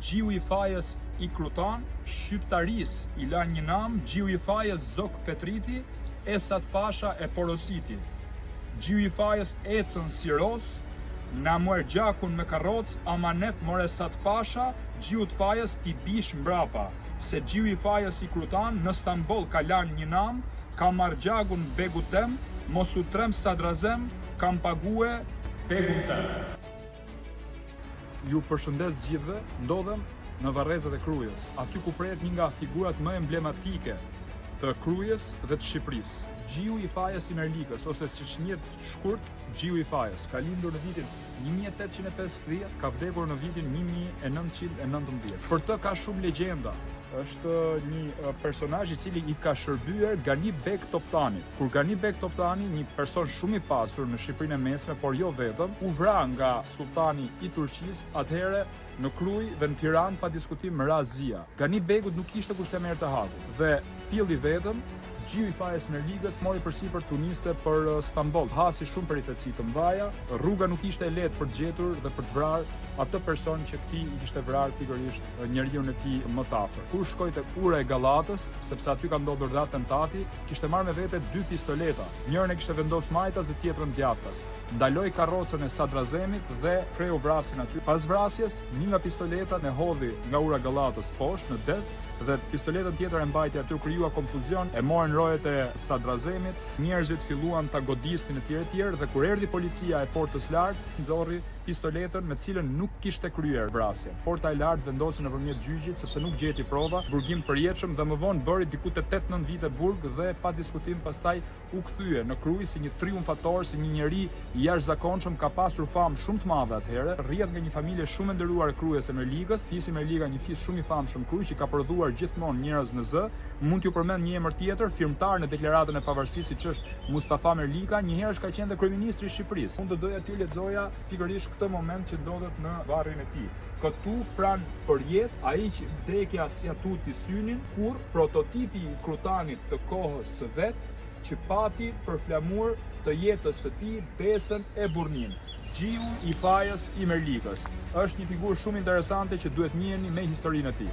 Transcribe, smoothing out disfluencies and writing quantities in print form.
Gjiu i fajës i Krutan, shqiptaris i la një nam, gjiu i fajës Zok Petriti, Esat Pasha e Porositi. Gjiu i fajës Ecën Siros, na muer gjakun me karroc, amanet more Esat Pasha, gjiu të fajës ti bish mbrapa. Se gjiu i fajës i Krutan në Stamboll ka lanë një nam, ka marrë gjakun begu tem, mos u trem sadrazem, kam pague begun tem. Ju përshëndes gjithëve, ndodhem në Varrezat e Krujës, aty ku prehet një nga figurat më emblematike të Krujës dhe të Shqipërisë. Gjiu i fajës i Merlikës, ose siç njihet shkurt, Gjiu i fajës, ka lindur në vitin 1850, ka vdekur në vitin 1919. Për të ka shumë legjenda. Është një personazh i cili i ka shërbyer Gani Bek Toptanit. Kur Gani Bek Toptani, një person shumë i pasur në Shqipërinë e Mesme, por jo vetëm, u vra nga sultani i Turqisë, atëherë në Krujë dhe në Tiranë pa diskutim razia. Gani Begut nuk kishte kushtemër të hakur dhe filli vetëm Gjiu i fajës Merligës mori përsipër tuniste për Stamboll. Hasi shumë peripeci të mëdha, rruga nuk ishte e lehtë për të gjetur dhe për të vrarë atë person që këtij i kishte vrarë pikërisht njeriu e tij më të afërt. Kur shkoi tek ura e Gallatës, sepse aty ka ndodhur dhe atentati, kishte marrë me vete 2 pistoleta. Njërin e kishte vendosur majtas dhe tjetrën djathtas. Ndaloi karrocën e Sadrazemit dhe kreu vrasin aty. Pas vrasjes, një nga pistoletat e hodhi nga ura e Gallatës poshtë në det dhe pistoletën tjetër e mbajti aty, krijua konfuzion, e morën rojet e Sadrazemit, njerëzit filluan ta godisnin etj dhe kur erdhi policia e portës lart, nxorri pistoletën me cilën nuk kishte kryer vrasjen. Porta e lartë vendosi nëpërmjet gjyqit sepse nuk gjeti prova, burgim përjetshëm dhe më vonë bëri diku te 8-9 vite burg dhe pa diskutim pastaj u kthye në Krujë si një triumfator, si një njeri i jashtëzakonshëm, ka pasur famë shumë të madhe atëherë, rrjedh nga një familje shumë e nderuar e Krujës së Merligës, fisi Merliga, një fis shumë i famshëm Krujë që ka prodhuar gjithmonë njerëz në zë. Mund t'ju përmend një emër tjetër, firmtar në deklaratën e pavarësisë, siç është Mustafa Merlika, një herë ka qenë dhe kryeministri i Shqipërisë. Unë do doja t'ju lexoja pikërisht këtë moment që ndodhet në varrin e tij. Këtu pranë përjet, ai që vdekja si atuti synin, kur prototipi i Krutanit të kohës së vet, që pati për flamur të jetës së tij besën e burrnin. Gjiu i fajës i Merligës është një figurë shumë interesante që duhet njiheni me historinë e tij.